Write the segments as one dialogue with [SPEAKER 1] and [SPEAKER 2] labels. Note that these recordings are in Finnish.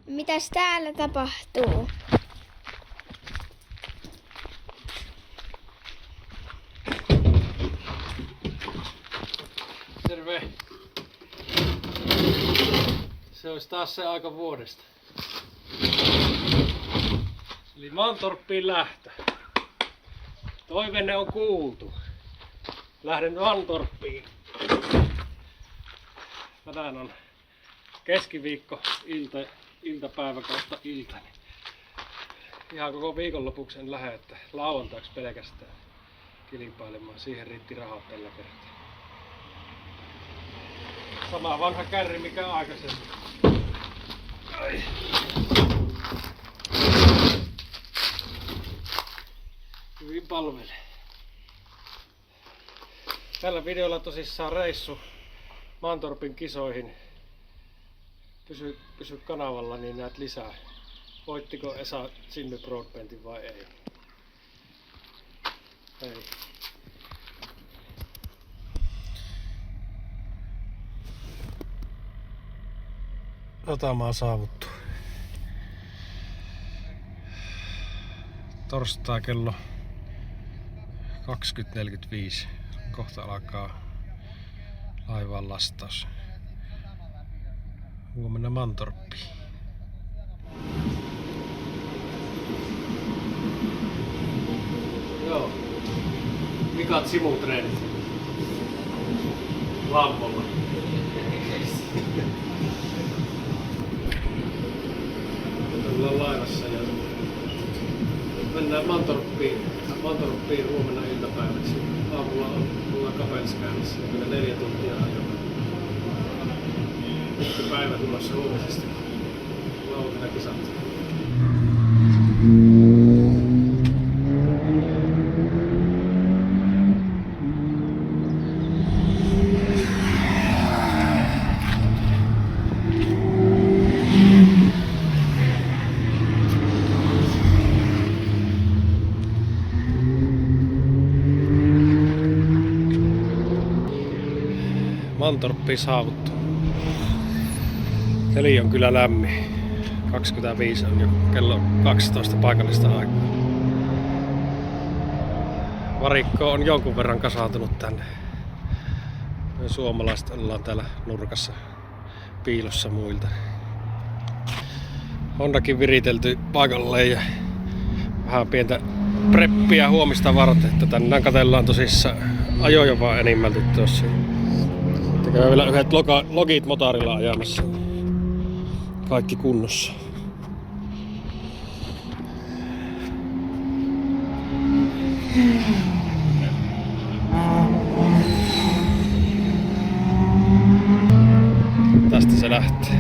[SPEAKER 1] Mitäs täällä tapahtuu?
[SPEAKER 2] Terve! Se olisi taas se aika vuodesta. Eli Mantorppiin lähtö. Toivenne on kuultu. Lähden Mantorppiin. Tänään on keskiviikko, iltapäivä kautta ilta. Ihan koko viikonlopuksi en lähde, että lauantaiksi pelkästään kilpailemaan. Siihen riitti rahaa tällä kertaa. Sama vanha kärri mikä aikaisemmin. Ai. Hyvin palvelee. Tällä videolla tosissaan reissu Mantorpin kisoihin. Pysy kanavalla, niin näet lisää. Voittiko Esa Jimmy Broadbentin vai ei? Ei. Ratamaa saavuttu. Torstai kello 20.45. Kohta alkaa laivaan lastaus. Huomenna Mantorppiin. Joo. Mikat simutreenit. Lampolla. Ollaan laivassa ja mennään Mantorppiin huomenna iltapäiväksi. Aamulla ollaan Kapelskäymässä ja kyllä 4 tuntia ajoa. Nyt päivä tulossa huomisesta. Lauantaina kisat. Mantorppiin saavuttu. Keli on kyllä lämmin. 25 on jo kello 12 paikallista aikaa. Varikko on jonkun verran kasaantunut tänne. Me suomalaiset ollaan täällä nurkassa piilossa muilta. Hondakin viritelty paikalleen ja vähän pientä preppiä huomista varten, että tänään katsellaan tosissaan ajoja vaan enimmälti tuossa. Käy vielä yhdet logit motorilla ajamassa. Kaikki kunnossa. Tästä se lähtee.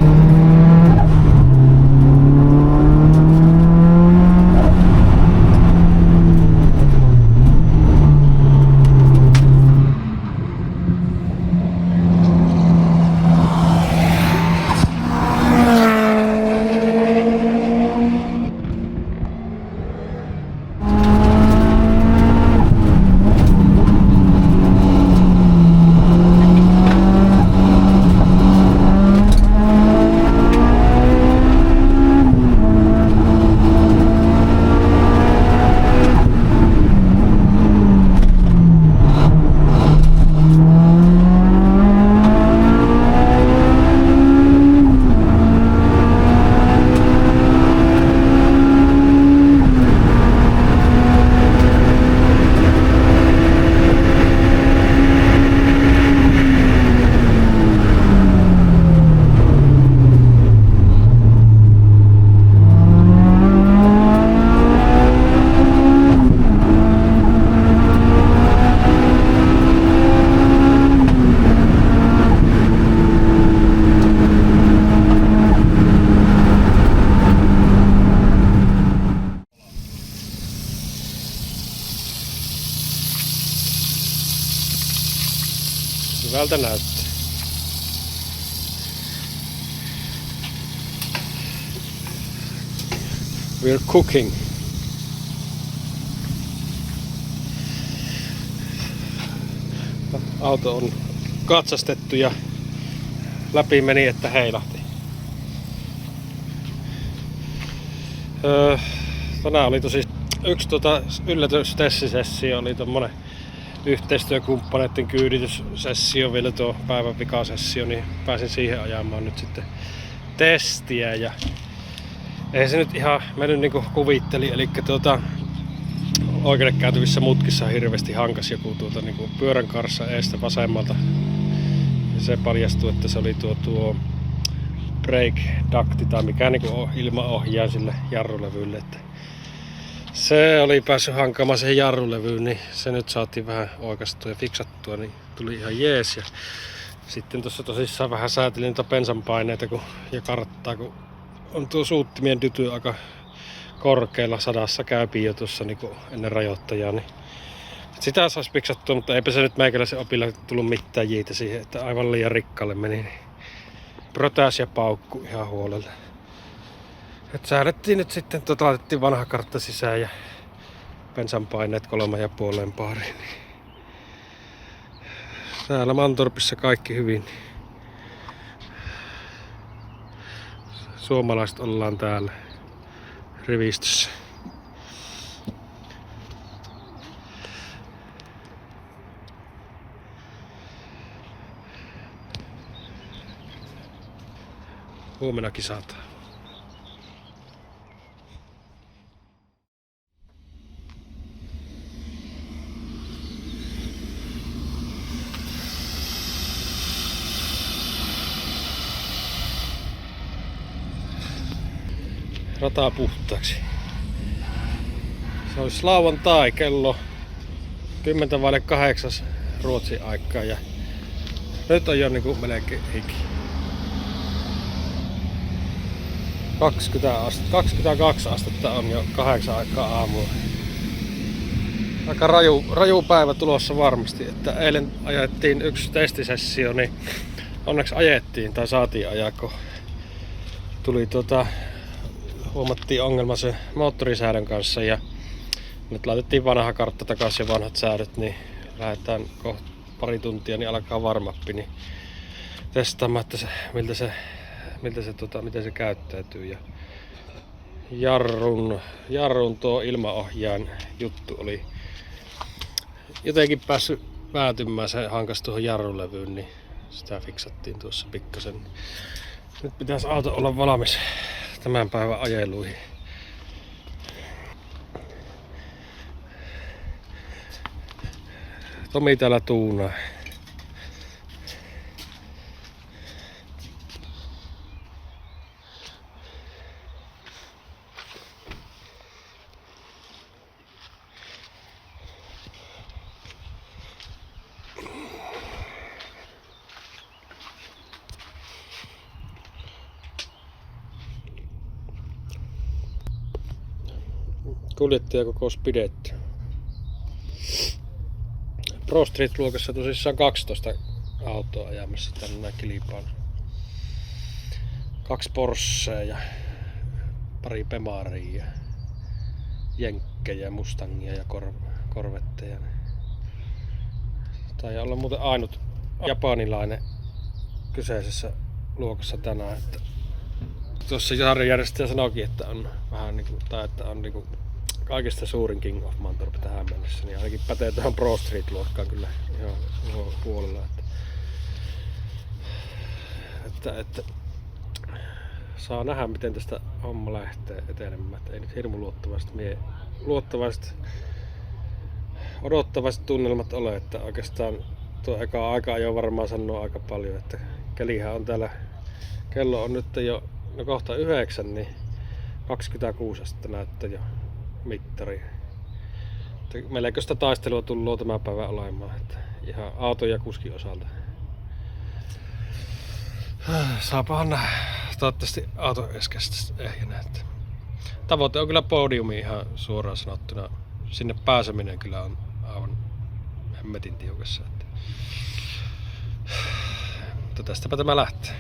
[SPEAKER 2] Hyvältä näyttää. We're cooking. Auto on katsastettu ja läpi meni, että heilahti. Tänään oli tosi yksi yllätystessisessio, oli tommonen yhteistyökumppaneiden kyydityssessio, vielä tuo päivän vikasessio, niin pääsin siihen ajamaan nyt sitten testiä ja ei se nyt ihan mennyt niinku kuvitteli, eli oikealle käytävissä mutkissa hirveästi hankas joku niinku pyörän kanssa eestä vasemmalta. Ja se paljastui, että se oli tuo brake ducti tai mikä niinku ilmaohjaaja sille jarrulevylle. Että se oli päässyt hankaamaan siihen jarrulevyyn, niin se nyt saatiin vähän oikaistua ja fiksattua, niin tuli ihan jees. Ja sitten tuossa tosissaan vähän säätelin niitä bensanpaineita ja karttaa, kun on tuo suuttimien dyty aika korkealla, 100 käypi jo tuossa niin ennen rajoittajaa. Niin sitä saisi fiksattua, mutta eipä se nyt meikäläisen opilla tullut mitään jiitä siihen, että aivan liian rikkaalle meni. Niin protäs ja paukku ihan huolella. Et säädettiin nyt sitten, laitettiin vanha kartta sisään ja bensanpaineet 3,5 pariin. Täällä Mantorpissa kaikki hyvin. Suomalaiset ollaan täällä rivistössä. Huomenna kisataan. Rataa puhtaaksi. Se olisi lauantai kello 7:50 Ruotsin aikaa ja nyt on jo niinku melkein hiki. 22 astetta on jo 8 aikaa aamulla. Aika raju päivä tulossa varmasti, että eilen ajettiin yksi testisessio, niin onneksi ajettiin tai saatiin ajaa, kun tuli huomattiin ongelma se moottorisäädön kanssa ja nyt laitettiin vanha kartta takaisin ja vanhat säädöt, niin lähdetään kohta pari tuntia, niin alkaa varmappi, niin testaamaan, että miten se käyttäytyy. Ja jarrun tuo ilmaohjaan juttu oli jotenkin päässyt vääntymään, se hankas tuohon jarrulevyyn, niin sitä fiksattiin tuossa pikkasen. Nyt pitäisi auto olla valmis tämän päivän ajeluihin. Tomi täällä tuunaa. Kuljettajakokous pidetty. Pro Street-luokassa tosissaan 12 autoa ajamassa tänne kilpaan. 2 Porschea ja pari Bemaria ja Jenkkejä, Mustangia ja Corvetteja. Tai olla muuten ainut japanilainen kyseisessä luokassa tänään. Että tuossa sarjajärjestäjä sanoikin, että on vähän niinku, tai että on niinku kaikista suurin King of Mantorp tähän mennessä, niin ainakin pätee tähän Pro Street-luokkaan kyllä ihan huolella. Että saa nähdä, miten tästä homma lähtee etenemään. Ei nyt hirmu luottavaiset odottavaiset tunnelmat ole, että oikeastaan tuo eka aika jo varmaan sanoo aika paljon, että kelihän on täällä, kello on nyt jo kohta 9, niin 26 astetta näyttää jo mittari. Melkein sitä taistelua tullut tämän päivän olemaan, että ihan auton ja kuskin osalta. Saapahan nähdä. Toivottavasti auto eskestä ehjänä. Tavoite on kyllä podiumi ihan suoraan sanottuna. Sinne pääseminen kyllä on aivan hemmetin tiukassa. Mutta tästäpä tämä lähtee.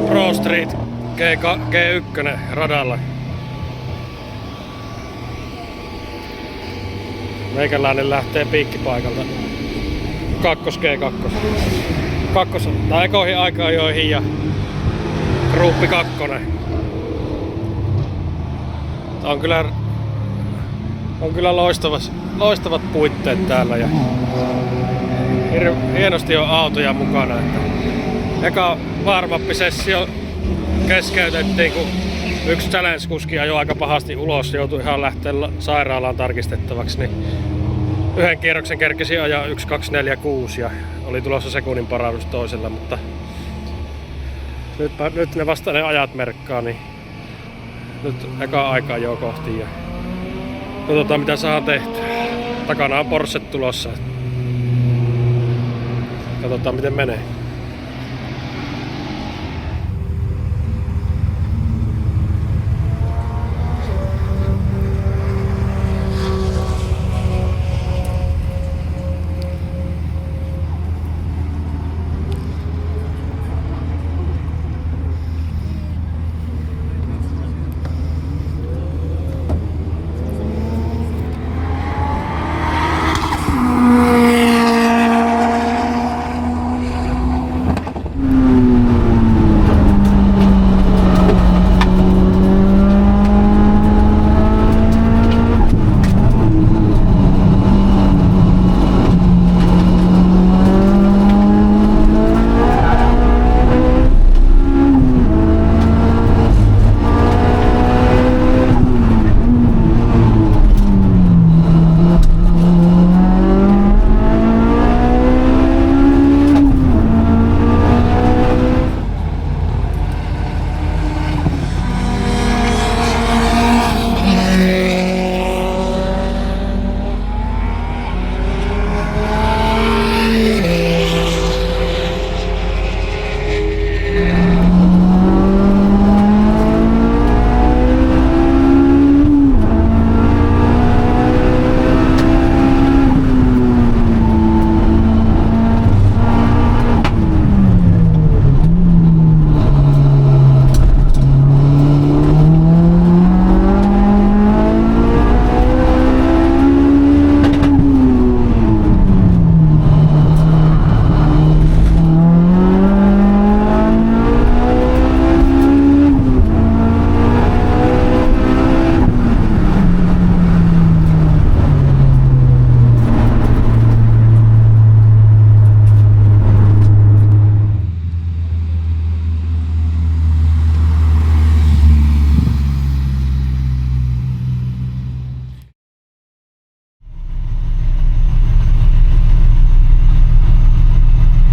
[SPEAKER 2] Pro Street G1 radalla. Meikäläinen lähtee piikkipaikalta G2. Tai ekoihin aika-ajoihin ja Gruppi 2. On kyllä loistavat puitteet täällä ja hienosti on autoja mukana. Että eka warm-up-sessio keskeytettiin, kun yksi challenge-kuski ajoi aika pahasti ulos, joutui ihan lähteä sairaalaan tarkistettavaksi, niin yhden kierroksen kerkesi ajaa 1.246 ja oli tulossa sekunnin parannus toisella, mutta nyt ne vasta ne ajat merkkaa, niin nyt eka aikaa jo kohti ja katsotaan mitä saadaan tehtyä. Takana on Porsche tulossa. Katsotaan miten menee.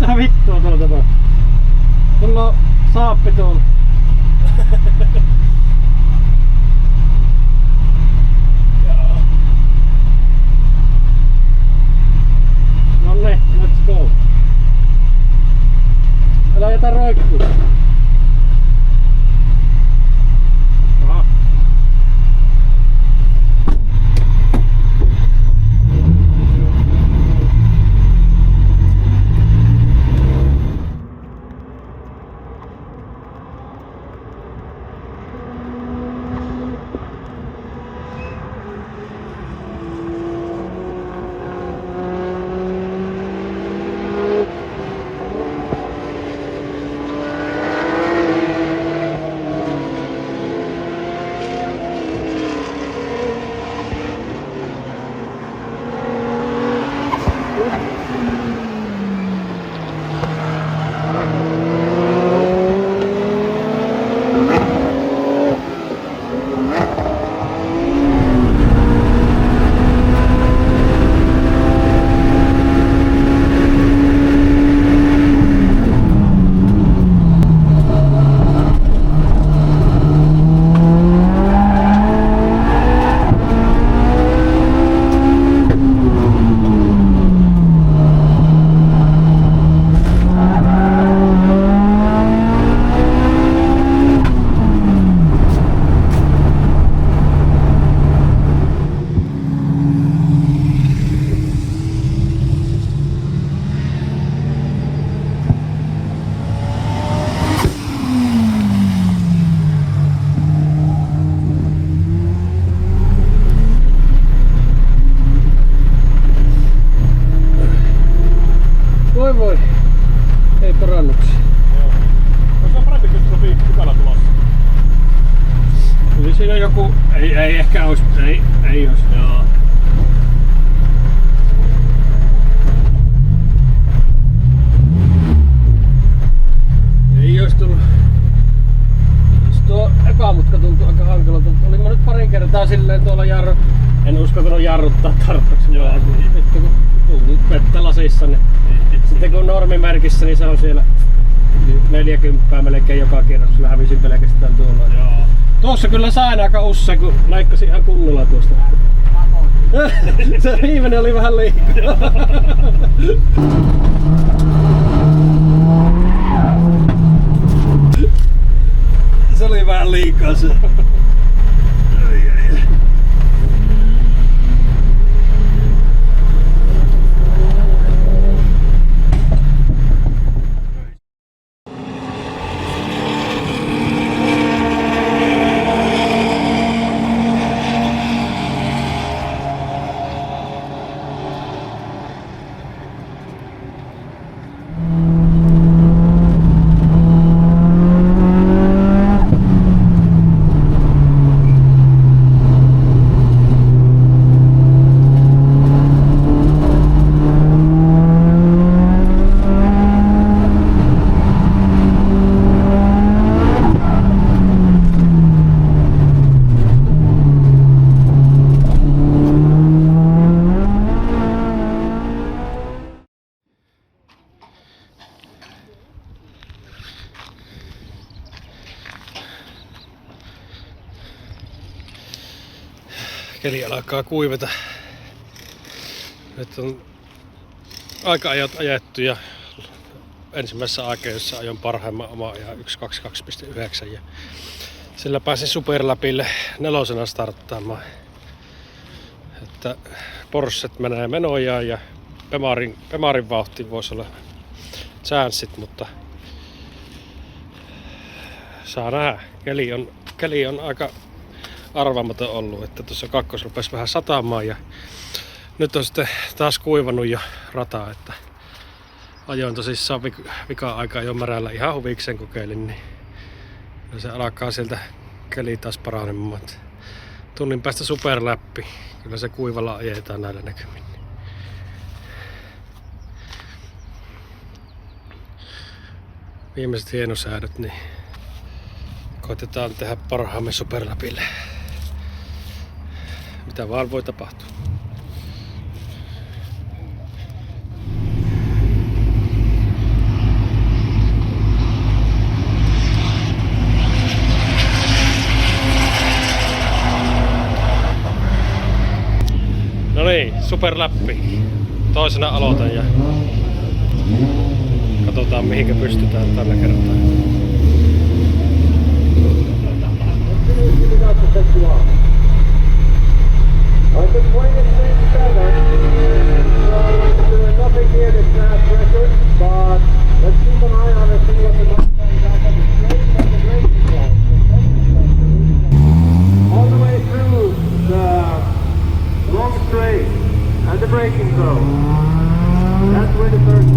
[SPEAKER 2] Mitä vittua tuolla tapahtuu? Mulla on saappi tuolla. Nonne, let's go. Älä jätä roikkuu. Aha. Voi. Ei parannuksia.
[SPEAKER 3] Se on parempi, kun sopii pykälä tulossa.
[SPEAKER 2] Kyllä siinä joku... Ei ehkä ois. Ei ois.
[SPEAKER 3] Joo.
[SPEAKER 2] Ei ois tullut. Tuo ekamutka tuntui aika hankalalta. Olin mä nyt parin kertaa silleen tuolla en uskaltanut jarruttaa tarpeeksi.
[SPEAKER 3] Joo.
[SPEAKER 2] Nyt kun tullut vettä lasissa, niin sitten kun normimerkissä, niin se on siellä 40 melkein joka kierroksella. Hävisin pelkästään tuolla.
[SPEAKER 3] Joo.
[SPEAKER 2] Tuossa kyllä sain aika usse, kun naikkasi ihan kunnolla tuosta. Se viimeinen oli vähän liikaa. Se oli vähän liikaa se. Keli alkaa kuiveta. Nyt on aika-ajat ajettu ja ensimmäisessä aikeessa ajon parhaimman oma ihan 1.22.9 ja sillä pääsin superläpille 4 starttaamaan. Että Porschet menee menojaan ja Pemarin vauhti voisi olla chanssit, mutta saa nähdä. Keli on aika arvaamaton ollut, että tuossa kakkos rupesi vähän sataamaan ja nyt on sitten taas kuivannut jo rataa, että ajoin tosissaan vika-aikaa jo märällä ihan huvikseen kokeilin, niin se alkaa sieltä keli taas paranemaan. Tunnin päästä superläppi, kyllä se kuivalla ajetaan näillä näkymin. Viimeiset hienosäädöt, niin koitetaan tehdä parhaamme superläpille. Mitä vaan voi tapahtua. No niin, superläppi. Toisena aloitan ja katsotaan mihinkä pystytään tällä kertaa.
[SPEAKER 4] I've been playing in 7, so there's nothing here to snap record, but let's keep an eye on it, see what the Mustangs have on the straight and the racing cars. All the way through the long straight and the braking zone. That's where the first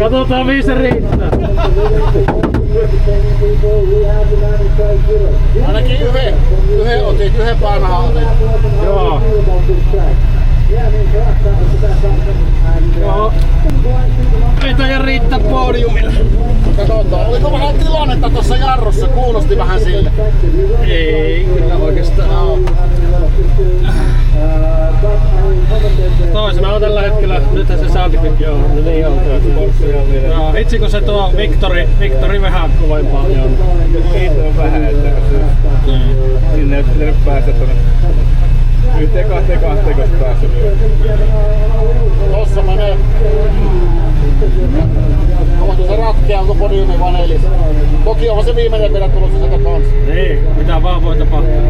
[SPEAKER 2] Katsotaan mihin se riittää.
[SPEAKER 3] Ainakin yhden otit, yhden vanhaa otit.
[SPEAKER 2] Joo. Joo. Ei taida riittää podiumille.
[SPEAKER 3] Katsotaan, oliko vähän tilannetta tuossa jarrussa? Kuulosti vähän sille.
[SPEAKER 2] Ei kyllä oikeastaan. Toisena on tällä hetkellä, nythän se Saltifikki on, no niin on tuo. Itse kun se tuo Victory vähän kovempaa joo.
[SPEAKER 3] Siitä on vähän, että sinne ei pitänyt päästä tuonne 1-2 kun päässä. Tossa menee. Onko se ratkea, onko podiumi vaan 4? Toki onhan se viimeinen vielä tulossa sieltä kanssa.
[SPEAKER 2] Niin, mitä vaan voi tapahtua.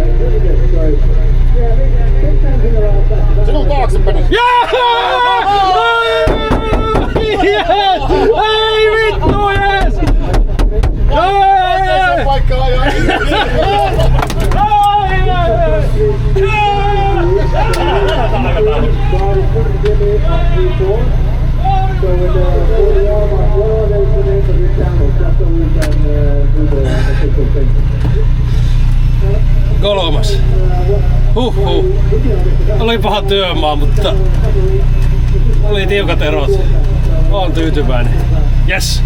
[SPEAKER 3] Sinun taakse meni.
[SPEAKER 2] Ei vittu ees!
[SPEAKER 3] Oikeeseen paikkaan ajaa.
[SPEAKER 2] Kolmas. Huhhuh. Oli paha työmaa, mutta oli tiukat erot. Olen tyytyväinen. Yes!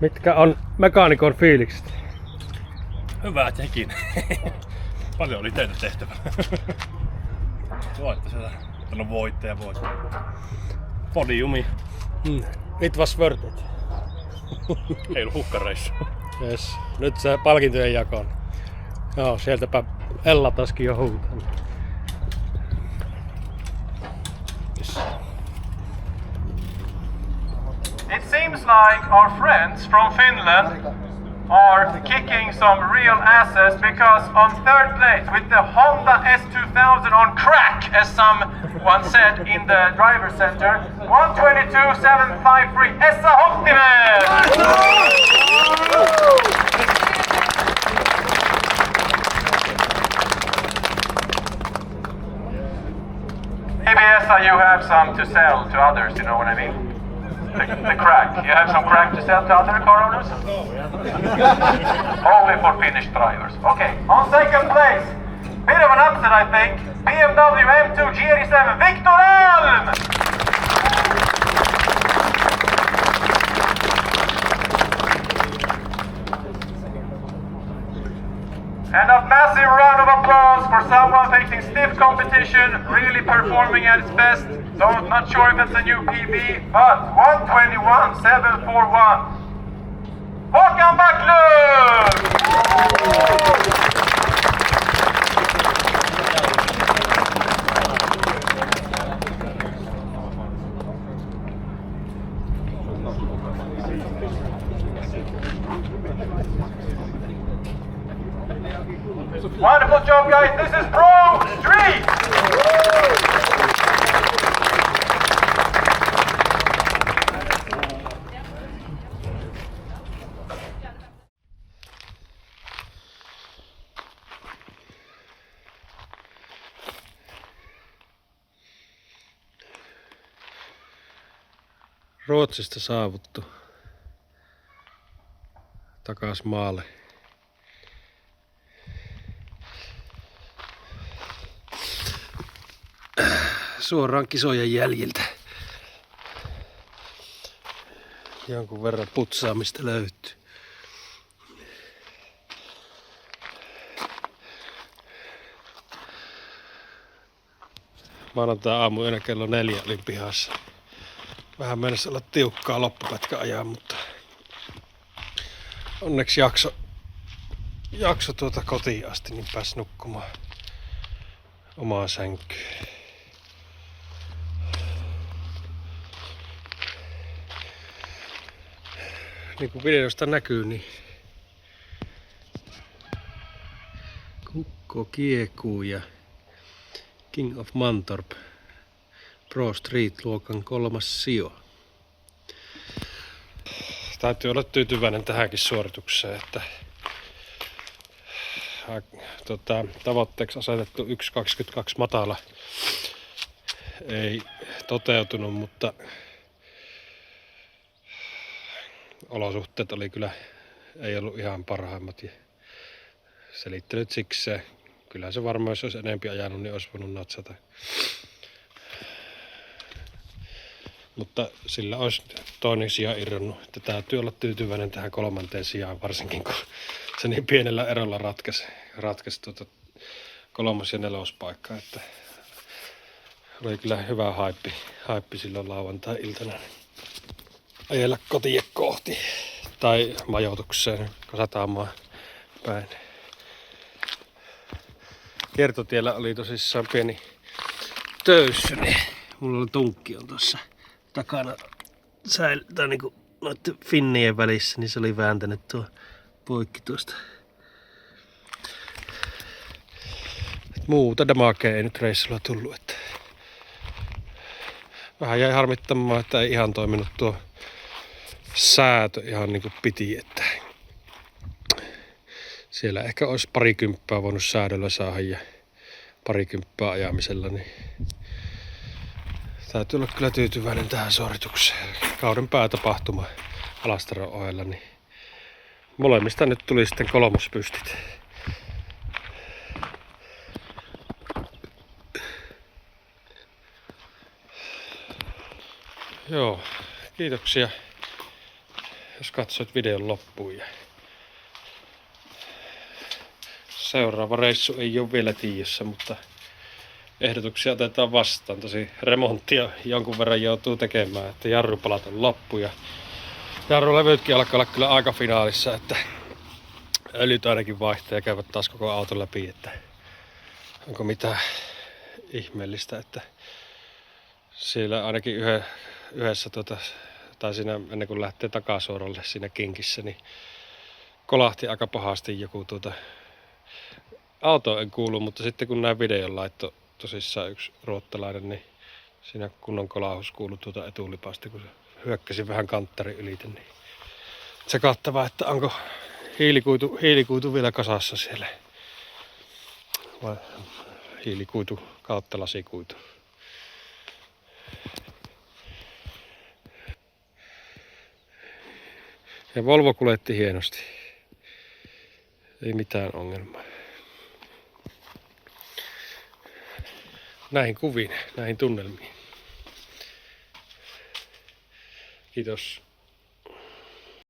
[SPEAKER 2] Mitkä on mekaanikon fiilikset?
[SPEAKER 3] Hyvät hekin. Paljon oli töitä tehtävänä. Voitte sieltä. On voittaja. Podiumi.
[SPEAKER 2] It was worth it.
[SPEAKER 3] Ei ollut hukkareissu.
[SPEAKER 2] Yes. Nyt se palkintojen jakoon. Joo, sieltäpä Ella taskin jo huutaa. Yes.
[SPEAKER 5] It seems like our friends from Finland are kicking some real asses because on third place with the Honda S2000 on crack, as someone said in the driver center, 122.753, Essa Hohtinen! Maybe Essa, you have some to sell to others, you know what I mean? The crack. You have some crack to sell to other car owners? Only for Finnish drivers. Okay, on second place, bit of an upset I think, BMW M2 GR7 Victor Elm! And a massive round of applause for someone facing stiff competition, really performing at its best. So I'm not sure if it's a new PB, but 121.741. Håkan Backlund! Wonderful job, guys. This is Pro Street!
[SPEAKER 2] Ruotsista saavuttu takas maalle. Suoraan kisojen jäljiltä. Jonkun verran putsaamista löytyy. Maanantai-aamuyönä kello 4 olin pihassa. Vähän mennessä olla tiukkaa loppupätkä ajaa, mutta onneksi jakso kotiin asti, niin pääsi nukkumaan omaan sänkyyn. Niin kuin videosta näkyy, niin kukko kiekuu ja King of Mantorp Pro Street luokan 3. sijo. Täytyy olla tyytyväinen tähänkin suoritukseen, että tavoitteeksi asetettu 1.22 matala ei toteutunut, mutta olosuhteet oli kyllä, ei ollut ihan parhaimmat ja selittelyt sikseen. Kyllä se varmaan, jos olisi enempi ajanut, niin olisi voinut natsata. Mutta sillä olisi toinen sija irronnut, että täytyy olla tyytyväinen tähän 3. sijaan, varsinkin kun se niin pienellä erolla ratkaisi 3. ja 4. paikkaa. Että oli kyllä hyvä haippi silloin lauantai-iltana ajella kotiin kohti tai majoitukseen Kasataamaan päin. Kiertotiellä oli tosissaan pieni töyssy, niin mulla oli tunkki on tuossa takana tai niinku noiden finnien välissä, niin se oli vääntänyt tuo poikki tuosta. Muuta damakea ei nyt reissulla tullut, että vähän jäi harmittamaan, että ei ihan toiminut tuo säätö ihan niinku piti, että siellä ehkä olisi 20 voinut säädöllä saada ja 20 ajamisella, niin täytyy olla kyllä tyytyväinen tähän suoritukseen. Kauden päätapahtuma Alastaron ohella, niin molemmista nyt tuli sitten 3. pystit. Joo, kiitoksia, jos katsoit videon loppuun. Seuraava reissu ei ole vielä tiedossa, mutta ehdotuksia otetaan vastaan. Tosi remonttia jonkun verran joutuu tekemään, että jarrupalat on loppu ja jarrulevytkin alkaa olla kyllä aika finaalissa, että öljyt ainakin vaihtaa ja käyvät taas koko auton läpi, että onko mitään ihmeellistä, että siellä ainakin yhdessä tai siinä ennen kuin lähtee takasuoralle siinä kinkissä, niin kolahti aika pahasti joku auto en kuulu, mutta sitten kun näin videon laitto tosissaan yksi ruottalainen, niin siinä kunnon kolahus kuului etulipasta, kun se hyökkäsi vähän kanttarin ylite. Niin tsekattava, että onko hiilikuitu vielä kasassa siellä. Vai hiilikuitu kautta lasikuitu. Ja Volvo kuljetti hienosti. Ei mitään ongelmaa. Näihin kuviin, näihin tunnelmiin. Kiitos.